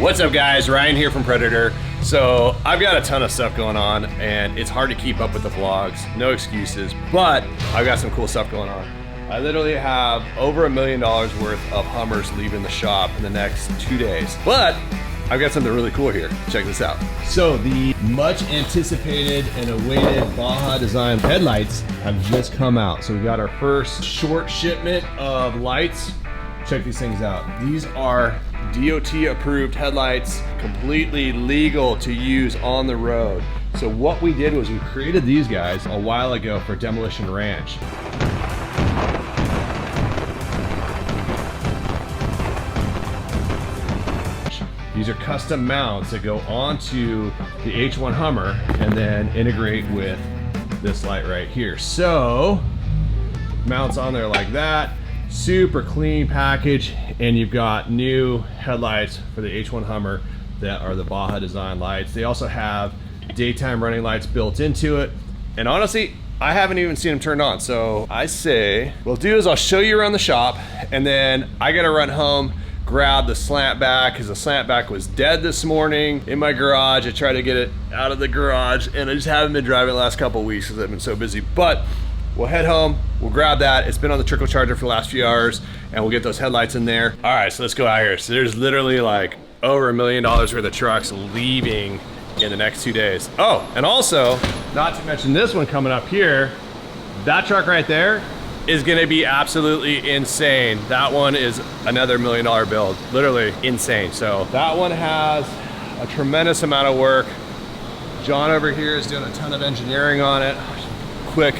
What's up guys, Ryan here from Predator. So I've got a ton of stuff going on and it's hard to keep up with the vlogs, no excuses, but I've got some cool stuff going on. I literally have over $1 million worth of Hummers leaving the shop in the next 2 days, but I've got something really cool here. Check this out. So the much anticipated and awaited Baja Design headlights have just come out. So we got our first short shipment of lights. Check these things out. These are DOT approved headlights, completely legal to use on the road. So what we did was we created these guys a while ago for Demolition Ranch. These are custom mounts that go onto the H1 Hummer and then integrate with this light right here. So mounts on there like that. Super clean package, and you've got new headlights for the H1 Hummer that are the Baja Design lights. They also have daytime running lights built into it, and honestly I haven't even seen them turned on. So I say what we'll do is I'll show you around the shop, and then I gotta run home, grab the Slantback, because the Slantback was dead this morning in my garage. I tried to get it out of the garage and I just haven't been driving the last couple of weeks because I've been so busy. But we'll head home, we'll grab that. It's been on the trickle charger for the last few hours, and we'll get those headlights in there. All right, so let's go out here. So there's literally like over $1 million worth of trucks leaving in the next 2 days. Oh, and also, not to mention this one coming up here, that truck right there is gonna be absolutely insane. That one is another $1 million build, literally insane. So that one has a tremendous amount of work. John over here is doing a ton of engineering on it. Quick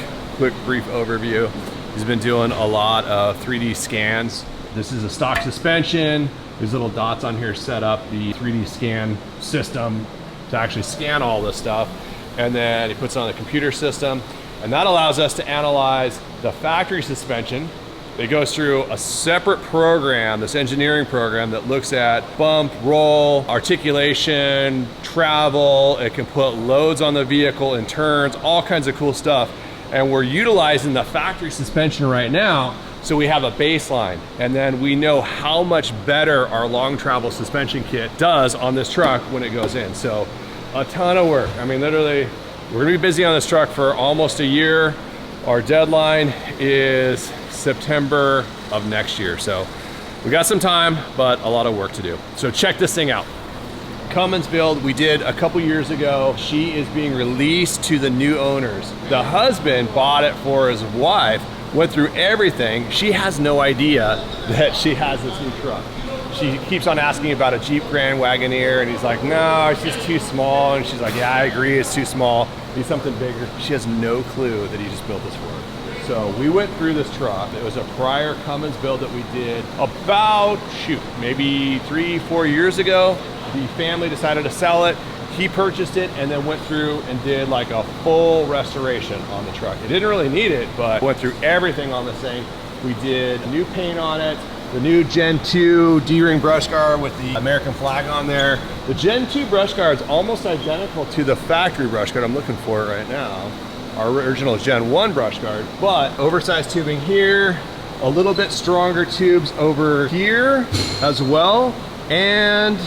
brief overview. He's been doing a lot of 3D scans. This is a stock suspension. These little dots on here set up the 3D scan system to actually scan all this stuff. And then he puts it on the computer system. And that allows us to analyze the factory suspension. It goes through a separate program, this engineering program that looks at bump, roll, articulation, travel. It can put loads on the vehicle and turns, all kinds of cool stuff. And we're utilizing the factory suspension right now, so we have a baseline. And then we know how much better our long travel suspension kit does on this truck when it goes in. So a ton of work. I mean, literally, we're gonna be busy on this truck for almost a year. Our deadline is September of next year. So we got some time, but a lot of work to do. So check this thing out. Cummins build we did a couple years ago. She is being released to the new owners. The husband bought it for his wife, went through everything. She has no idea that she has this new truck. She keeps on asking about a Jeep Grand Wagoneer, and he's like, no, it's just too small. And she's like, yeah, I agree, it's too small. Need something bigger. She has no clue that he just built this for her. So we went through this truck. It was a prior Cummins build that we did about, maybe 3-4 years ago. The family decided to sell it. He purchased it and then went through and did like a full restoration on the truck. It didn't really need it, but went through everything on this thing. We did new paint on it, the new Gen 2 D-ring brush guard with the American flag on there. The Gen 2 brush guard is almost identical to the factory brush guard. I'm looking for it right now. Our original Gen 1 brush guard, but oversized tubing here, a little bit stronger tubes over here as well, and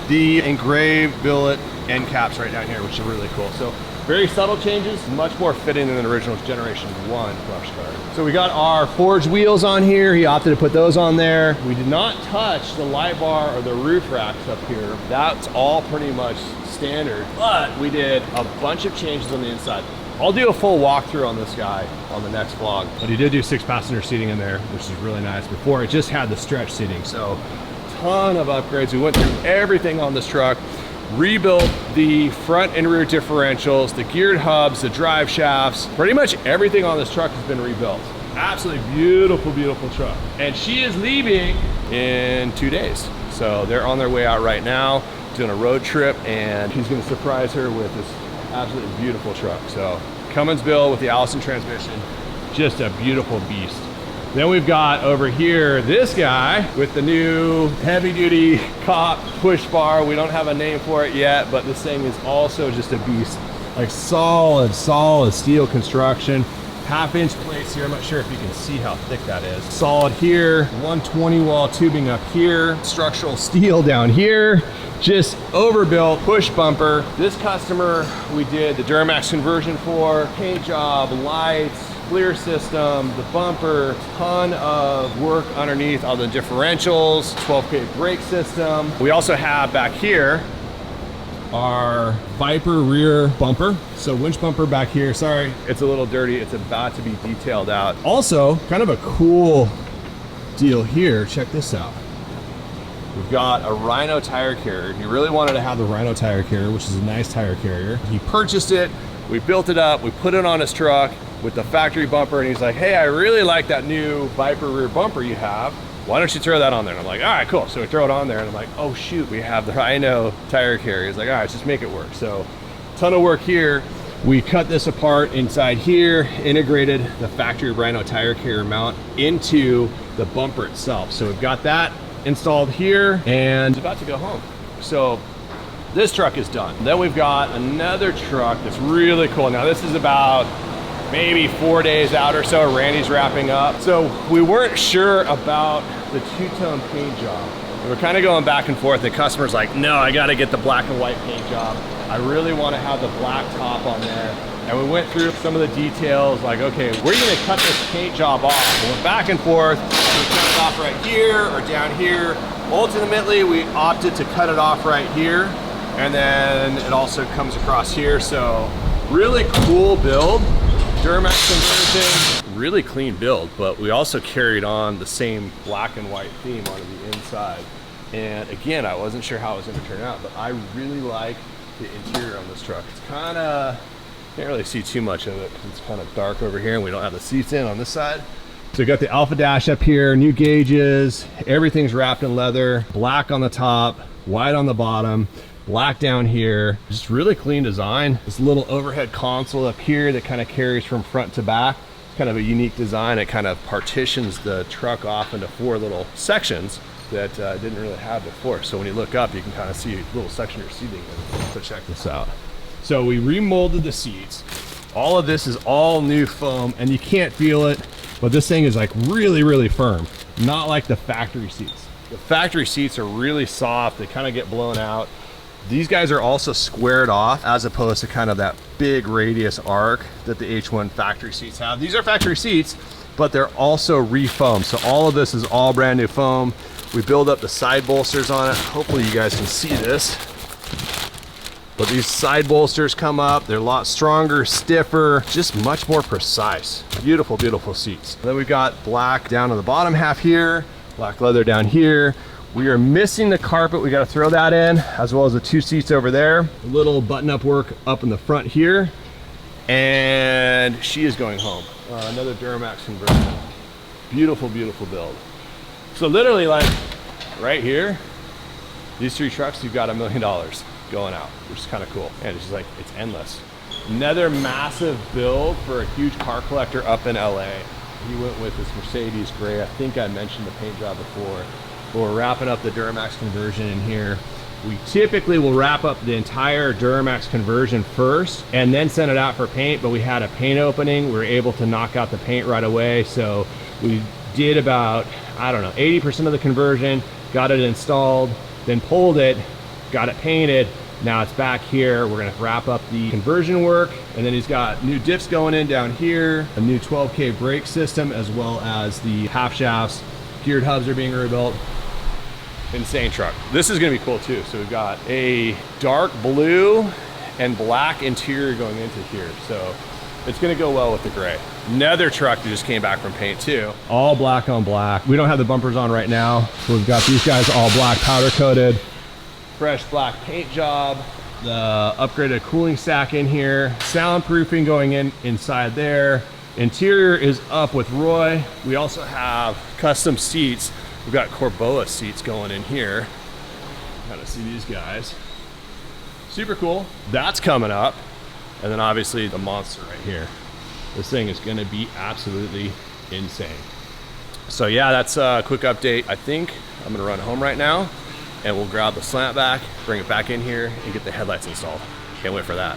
the engraved billet end caps right down here, which are really cool. So very subtle changes, much more fitting than the original Generation 1 brush guard. So we got our forged wheels on here. He opted to put those on there. We did not touch the light bar or the roof racks up here. That's all pretty much standard, but we did a bunch of changes on the inside. I'll do a full walkthrough on this guy on the next vlog, but he did do 6-passenger seating in there, which is really nice. Before, it just had the stretch seating. So ton of upgrades. We went through everything on this truck, rebuilt the front and rear differentials, the geared hubs, the drive shafts. Pretty much everything on this truck has been rebuilt. Absolutely beautiful, beautiful truck. And she is leaving in 2 days. So they're on their way out right now, doing a road trip, and he's gonna surprise her with this absolutely beautiful truck. So Cummins build with the Allison transmission, just a beautiful beast. Then we've got over here this guy with the new heavy duty cop push bar. We don't have a name for it yet, but this thing is also just a beast. Like solid steel construction. half-inch plates here. I'm not sure if you can see how thick that is. Solid here, 120 wall tubing up here, structural steel down here, just overbuilt push bumper. This customer, we did the Duramax conversion for, paint job, lights, clear system, the bumper, ton of work underneath all the differentials, 12K brake system. We also have back here our Viper rear bumper. So winch bumper back here. Sorry, it's a little dirty. It's about to be detailed out. Also, kind of a cool deal here. Check this out. We've got a Rhino tire carrier. He really wanted to have the Rhino tire carrier, which is a nice tire carrier. He purchased it. We built it up. We put it on his truck with the factory bumper, and he's like, hey, I really like that new Viper rear bumper you have. Why don't you throw that on there? And I'm like, all right, cool. So we throw it on there, and I'm like, oh shoot, we have the Rhino tire carrier. He's like, all right, let's just make it work. So ton of work here. We cut this apart inside here, integrated the factory Rhino tire carrier mount into the bumper itself. So we've got that installed here and it's about to go home. So this truck is done. Then we've got another truck that's really cool. Now this is about maybe 4 days out or so. Randy's wrapping up. So we weren't sure about the two-tone paint job. We were kind of going back and forth. The customer's like, no, I got to get the black and white paint job. I really want to have the black top on there. And we went through some of the details, like, okay, where are you gonna cut this paint job off? We went back and forth. We cut it off right here or down here. Ultimately, we opted to cut it off right here. And then it also comes across here. So really cool build. Duramax conversion, really clean build, but we also carried on the same black and white theme on the inside. And again, I wasn't sure how it was gonna turn out, but I really like the interior on this truck. It's kind of, can't really see too much of it because it's kind of dark over here and we don't have the seats in on this side. So we got the Alpha Dash up here, new gauges, everything's wrapped in leather, black on the top, white on the bottom, black down here. Just really clean design. This little overhead console up here that kind of carries from front to back. Kind of a unique design. It kind of partitions the truck off into 4 little sections that didn't really have before. So when you look up, you can kind of see a little section you're seating in. So check this out. So we remolded the seats. All of this is all new foam and you can't feel it, but this thing is like really, really firm. Not like the factory seats. The factory seats are really soft. They kind of get blown out. These guys are also squared off as opposed to kind of that big radius arc that the H1 factory seats have. These are factory seats, but they're also re-foamed. So all of this is all brand new foam. We build up the side bolsters on it. Hopefully you guys can see this. But these side bolsters come up. They're a lot stronger, stiffer, just much more precise. Beautiful, beautiful seats. Then we've got black down on the bottom half here, black leather down here. We are missing the carpet. We got to throw that in, as well as the 2 seats over there. A little button-up work up in the front here. And she is going home. Another Duramax conversion. Beautiful, beautiful build. So literally, like right here, these 3 trucks, you've got $1 million going out, which is kind of cool. And it's just like, it's endless. Another massive build for a huge car collector up in LA. He went with this Mercedes gray. I think I mentioned the paint job before. But we're wrapping up the Duramax conversion in here. We typically will wrap up the entire Duramax conversion first and then send it out for paint, but we had a paint opening. We were able to knock out the paint right away. So we did about, I don't know, 80% of the conversion, got it installed, then pulled it, got it painted. Now it's back here. We're gonna wrap up the conversion work, and then he's got new diffs going in down here, a new 12K brake system, as well as the half shafts. Geared hubs are being rebuilt. Insane truck. This is gonna be cool too. So we've got a dark blue and black interior going into here. So it's gonna go well with the gray. Another truck that just came back from paint too. All black on black. We don't have the bumpers on right now. So we've got these guys all black powder coated. Fresh black paint job. The upgraded cooling stack in here. Soundproofing going in inside there. Interior is up with Roy. We also have custom seats. We've got Corboa seats going in here. Gotta see these guys. Super cool. That's coming up. And then obviously the monster right here. This thing is gonna be absolutely insane. So yeah, that's a quick update. I think I'm gonna run home right now and we'll grab the Slantback, bring it back in here and get the headlights installed. Can't wait for that.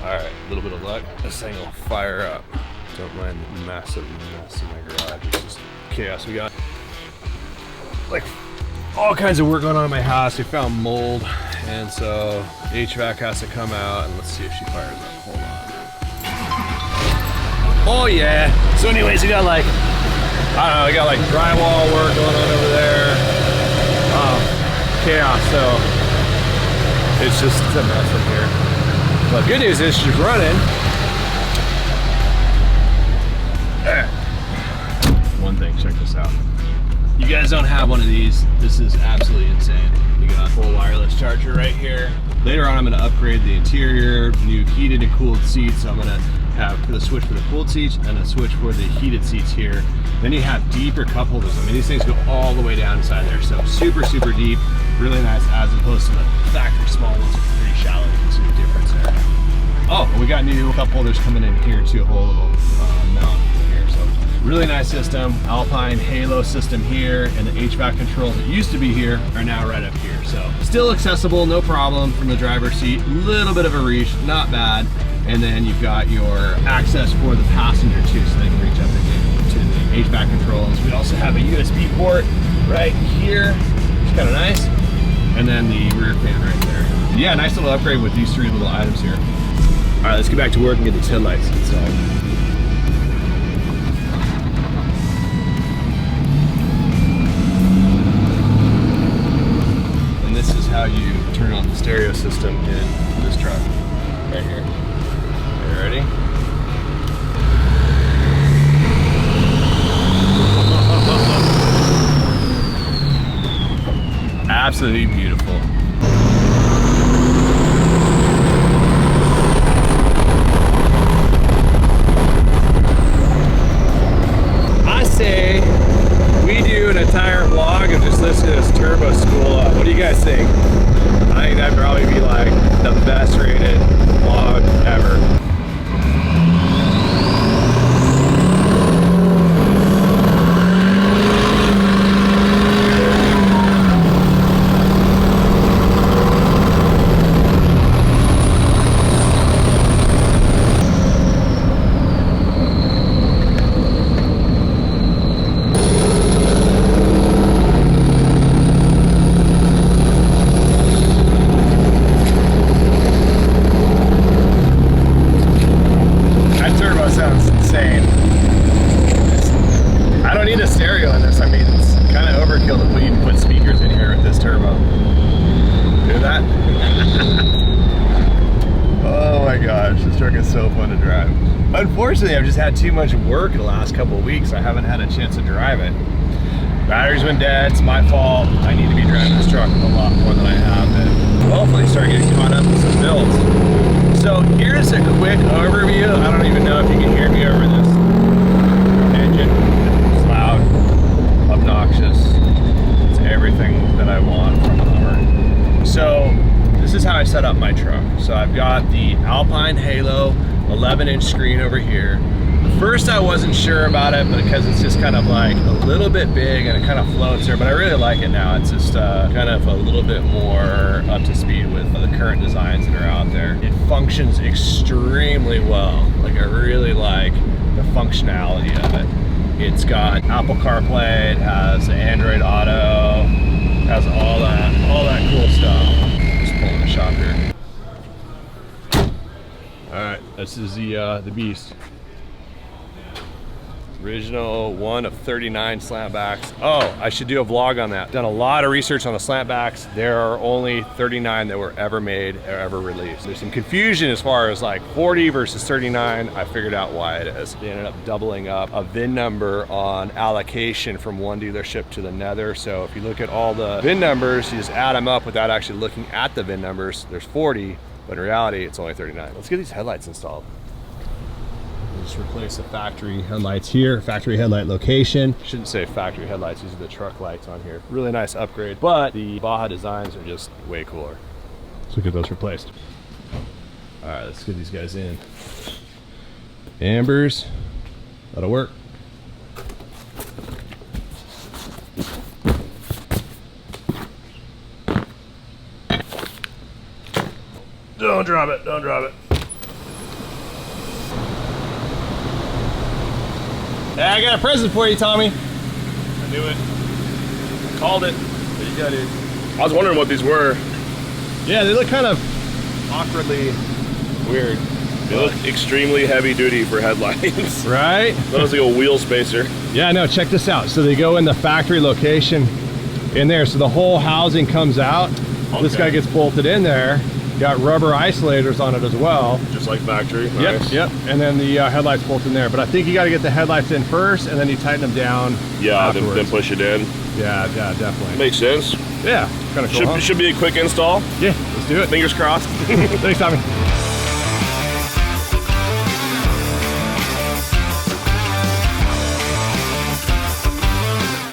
All right, a little bit of luck. This thing will fire up. Don't mind the massive mess in my garage. It's just chaos. We got like all kinds of work going on in my house. We found mold, and so HVAC has to come out, and let's see if she fires up. Hold on. Oh yeah. So anyways, we got like, I don't know, we got like drywall work going on over there. Chaos, so it's just a mess in here. But good news is she's running. One thing, check this out. You guys don't have one of these. This is absolutely insane. You got a full wireless charger right here. Later on, I'm gonna upgrade the interior, new heated and cooled seats. So I'm gonna have the switch for the cooled seats and a switch for the heated seats here. Then you have deeper cup holders. I mean, these things go all the way down inside there. So super, super deep, really nice, as opposed to the factory small ones, which are pretty shallow. You can see the difference there. Oh, and we got new cup holders coming in here too, a whole little mount here. So really nice system. Alpine Halo system here, and the HVAC controls that used to be here are now right up here. So still accessible, no problem from the driver's seat. Little bit of a reach, not bad. And then you've got your access for the passenger too, so they can reach up to the HVAC controls. We also have a USB port right here, which is kind of nice. And then the rear fan right there. Yeah, nice little upgrade with these three little items here. All right, let's get back to work and get these headlights installed. And this is how you turn on the stereo system in this truck, right here. You ready? Absolutely beautiful. I say we do an entire vlog of just listening to this turbo spool up. What do you guys think? I think that'd probably be like the best rated vlog ever. Unfortunately, I've just had too much work in the last couple of weeks. I haven't had a chance to drive it. Battery's been dead, it's my fault. I need to be driving this truck a lot more than I have been. Hopefully start getting caught up with some builds. So here's a quick overview. I don't even know if you can hear me over this engine. It's loud, obnoxious. It's everything that I want from a Hummer. So this is how I set up my truck. So I've got the Alpine Halo 11-inch screen over here. First I wasn't sure about it, but because it's just kind of like a little bit big and it kind of floats there, but I really like it now. It's just kind of a little bit more up to speed with the current designs that are out there. It functions extremely well. Like, I really like the functionality of it. It's got Apple CarPlay, it has Android Auto, it has all that cool stuff. Just pulling the shop here. All right, this is the beast. Original one of 39 Slantbacks. Oh, I should do a vlog on that. Done a lot of research on the Slantbacks. There are only 39 that were ever made or ever released. There's some confusion as far as like 40 versus 39. I figured out why it is. They ended up doubling up a VIN number on allocation from one dealership to the nether. So if you look at all the VIN numbers, you just add them up without actually looking at the VIN numbers. There's 40. But in reality, it's only 39. Let's get these headlights installed. We'll just replace the factory headlights here, factory headlight location. Shouldn't say factory headlights, these are the truck lights on here. Really nice upgrade, but the Baja Designs are just way cooler. Let's get those replaced. All right, let's get these guys in. Ambers, that'll work. Don't drop it, don't drop it. Hey, I got a present for you, Tommy. I knew it. I called it. There you go, dude. I was wondering what these were. Yeah, they look kind of awkwardly weird. They look extremely heavy duty for headlights. Right? That was like a wheel spacer. Yeah, no, check this out. So they go in the factory location in there. So the whole housing comes out. Okay. This guy gets bolted in there. Got rubber isolators on it as well. Just like factory. Nice. Yep. And then the headlights bolt in there. But I think you got to get the headlights in first, and then you tighten them down. Yeah, then push it in. Yeah, definitely. Makes sense. Yeah, kind of cool. Should be a quick install. Yeah, let's do it. Fingers crossed. Thanks, Tommy.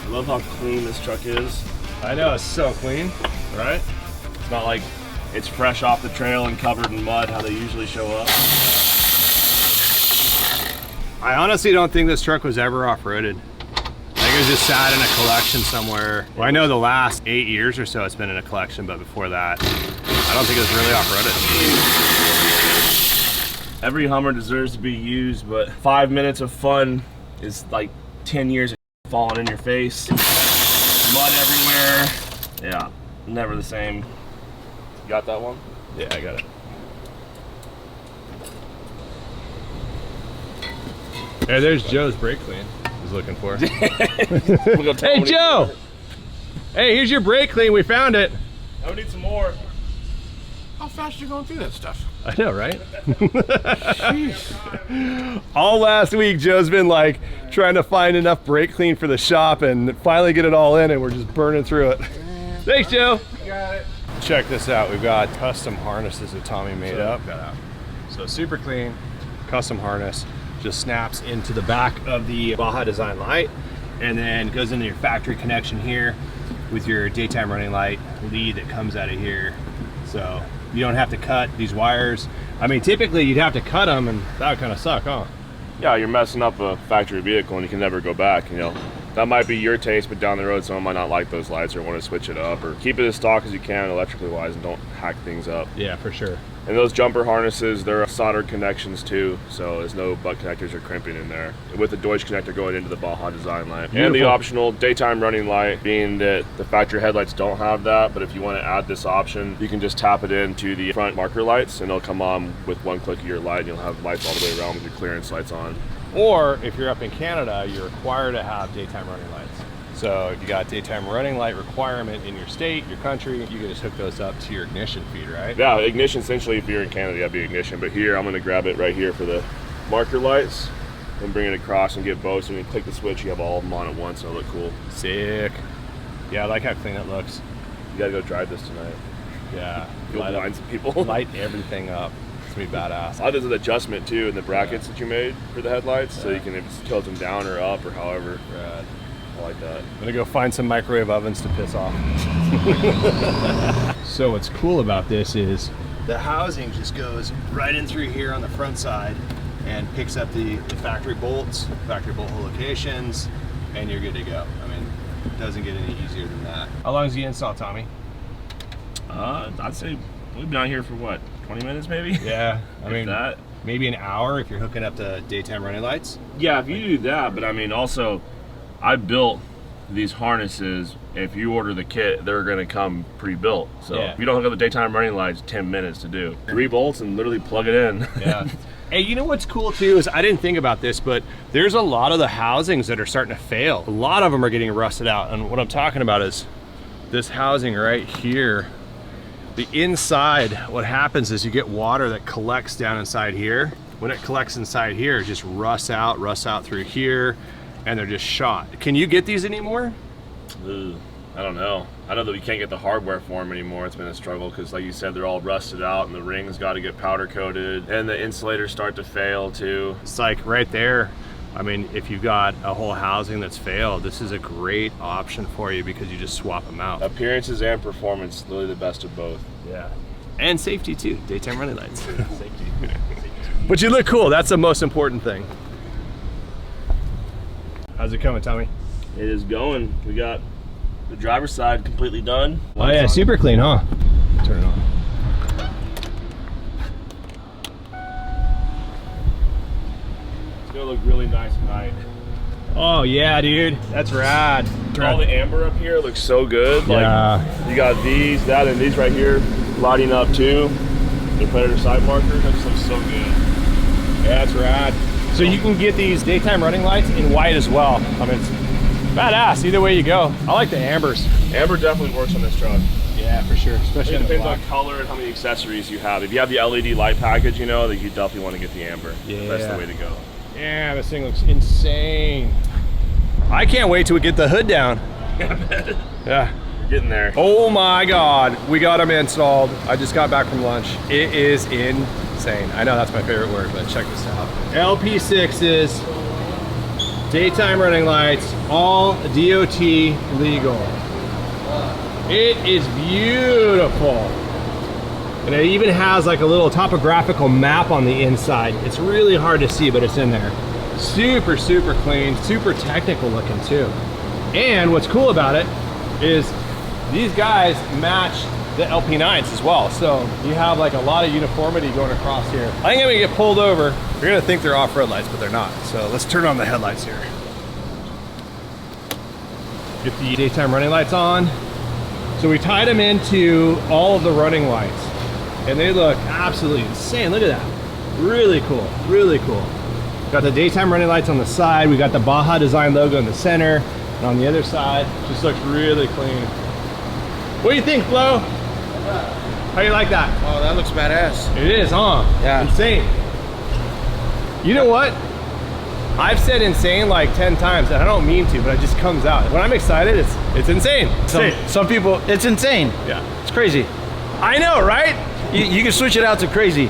I love how clean this truck is. I know, it's so clean, right? It's not like it's fresh off the trail and covered in mud, how they usually show up. I honestly don't think this truck was ever off-roaded. I think it was just sat in a collection somewhere. Well, I know the last 8 years or so it's been in a collection, but before that, I don't think it was really off-roaded. Every Hummer deserves to be used, but 5 minutes of fun is like 10 years of falling in your face. Mud everywhere. Yeah, never the same. You got that one? Yeah, I got it. Hey, there's Joe's brake clean I was looking for. Hey, Joe! Hey, here's your brake clean. We found it. I would need some more. How fast are you going through that stuff? I know, right? All last week, Joe's been like trying to find enough brake clean for the shop and finally get it all in, and we're just burning through it. Thanks, Joe. You got it. Check this out. We've got custom harnesses that Tommy made up. So super clean, custom harness. Just snaps into the back of the Baja Design light and then goes into your factory connection here with your daytime running light lead that comes out of here. So you don't have to cut these wires. I mean, typically you'd have to cut them, and that would kind of suck, huh? Yeah, you're messing up a factory vehicle and you can never go back, you know. That might be your taste, but down the road someone might not like those lights or want to switch it up, or keep it as stock as you can electrically wise and don't hack things up. Yeah, for sure. And those jumper harnesses, they're soldered connections too, so there's no butt connectors or crimping in there. With the Deutsch connector going into the Baja Design light. Beautiful. And the optional daytime running light, being that the factory headlights don't have that, but if you want to add this option, you can just tap it into the front marker lights and it'll come on with one click of your light, and you'll have lights all the way around with your clearance lights on. Or if you're up in Canada, you're required to have daytime running lights. So if you got daytime running light requirement in your state, your country, you can just hook those up to your ignition feed, right? Yeah, ignition, essentially if you're in Canada, that'd be ignition. But here, I'm gonna grab it right here for the marker lights and bring it across and get both. So when you click the switch, you have all of them on at once, so it'll look cool. Sick. Yeah, I like how clean it looks. You gotta go drive this tonight. Yeah. You'll blind some people. Light everything up. It's gonna be badass. There's an adjustment too in the brackets that you made for the headlights, so you can tilt them down or up or however. Rad. I like that. I'm gonna go find some microwave ovens to piss off. So what's cool about this is the housing just goes right in through here on the front side and picks up the factory bolts, factory bolt locations, and you're good to go. I mean, it doesn't get any easier than that. How long is the install, Tommy? I'd say we've been out here for what, 20 minutes maybe? Yeah, I mean, that. Maybe an hour if you're hooking up the daytime running lights. Yeah, if you do that, but I mean also, I built these harnesses. If you order the kit, they're gonna come pre-built. So if you don't hook up the daytime running lights, 10 minutes to do. 3 bolts and literally plug it in. Yeah. Hey, you know what's cool too is I didn't think about this, but there's a lot of the housings that are starting to fail. A lot of them are getting rusted out. And what I'm talking about is this housing right here. The inside, what happens is you get water that collects down inside here. When it collects inside here, it just rusts out through here, and they're just shot. Can you get these anymore? I don't know. I know that we can't get the hardware for them anymore. It's been a struggle because, like you said, they're all rusted out and the rings got to get powder coated and the insulators start to fail too. It's like right there. I mean, if you've got a whole housing that's failed, this is a great option for you because you just swap them out. Appearances and performance, literally the best of both. Yeah. And safety too, daytime running lights. Safety. But you look cool, that's the most important thing. How's it coming, Tommy? It is going. We got the driver's side completely done. Oh yeah, super clean, huh? Turn it on. It's gonna look really nice tonight. Oh yeah, dude, that's rad. All the amber up here looks so good. Like, Yeah. you got these, that, and these right here lighting up too. The Predator side markers, that just looks so good. Yeah, that's rad. So you can get these daytime running lights in white as well. I mean, it's badass either way you go. I like the ambers. Amber definitely works on this truck. Yeah, for sure, especially It in the depends black. on color and how many accessories you have. If you have the LED light package, you know, that you definitely want to get the amber. Yeah. That's the way to go. Yeah, this thing looks insane. I can't wait till we get the hood down. Yeah. We're getting there. Oh my God, we got them installed. I just got back from lunch. It is insane. I know that's my favorite word, but check this out. LP6s, daytime running lights, all DOT legal. It is beautiful. And it even has like a little topographical map on the inside. It's really hard to see, but it's in there. Super, super clean, super technical looking too. And what's cool about it is these guys match the LP9s as well. So you have like a lot of uniformity going across here. I think I'm gonna get pulled over. You're gonna think they're off-road lights, but they're not. So let's turn on the headlights here. Get the daytime running lights on. So we tied them into all of the running lights and they look absolutely insane. Look at that. Really cool, really cool. Got the daytime running lights on the side. We got the Baja Design logo in the center. And on the other side, just looks really clean. What do you think, Flo? How do you like that? Oh, that looks badass. It is, huh? Yeah. Insane. You know what? I've said insane like 10 times, and I don't mean to, but it just comes out. When I'm excited, it's insane. Some people, it's insane. Yeah. It's crazy. I know, right? You can switch it out to crazy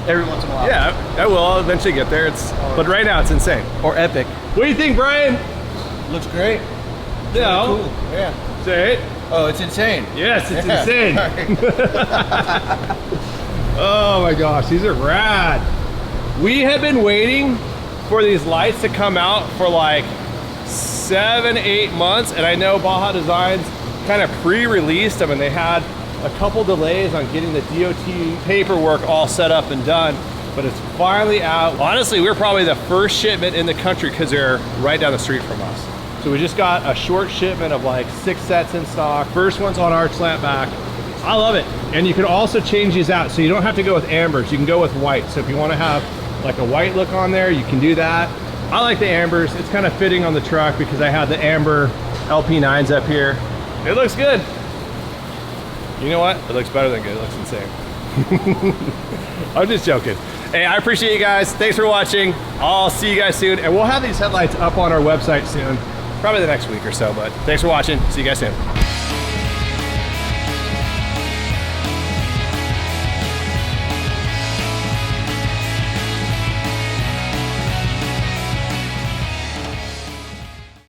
every once in a while. Yeah, I will. I'll eventually get there. But right now, it's insane. Or epic. What do you think, Brian? Looks great. Yeah. Cool. Yeah. Say it. Oh, it's insane. Yes, it's insane. Oh my gosh, these are rad. We have been waiting for these lights to come out for like 7-8 months, and I know Baja Designs kind of pre-released them, and they had a couple delays on getting the DOT paperwork all set up and done, but it's finally out. Honestly, we're probably the first shipment in the country because they're right down the street from us. So we just got a short shipment of like 6 sets in stock. First one's on our Slantback. I love it. And you can also change these out. So you don't have to go with ambers, you can go with white. So if you want to have like a white look on there, you can do that. I like the ambers. It's kind of fitting on the truck because I have the amber LP9s up here. It looks good. You know what? It looks better than good. It looks insane. I'm just joking. Hey, I appreciate you guys. Thanks for watching. I'll see you guys soon. And we'll have these headlights up on our website soon. Probably the next week or so, but thanks for watching. See you guys soon.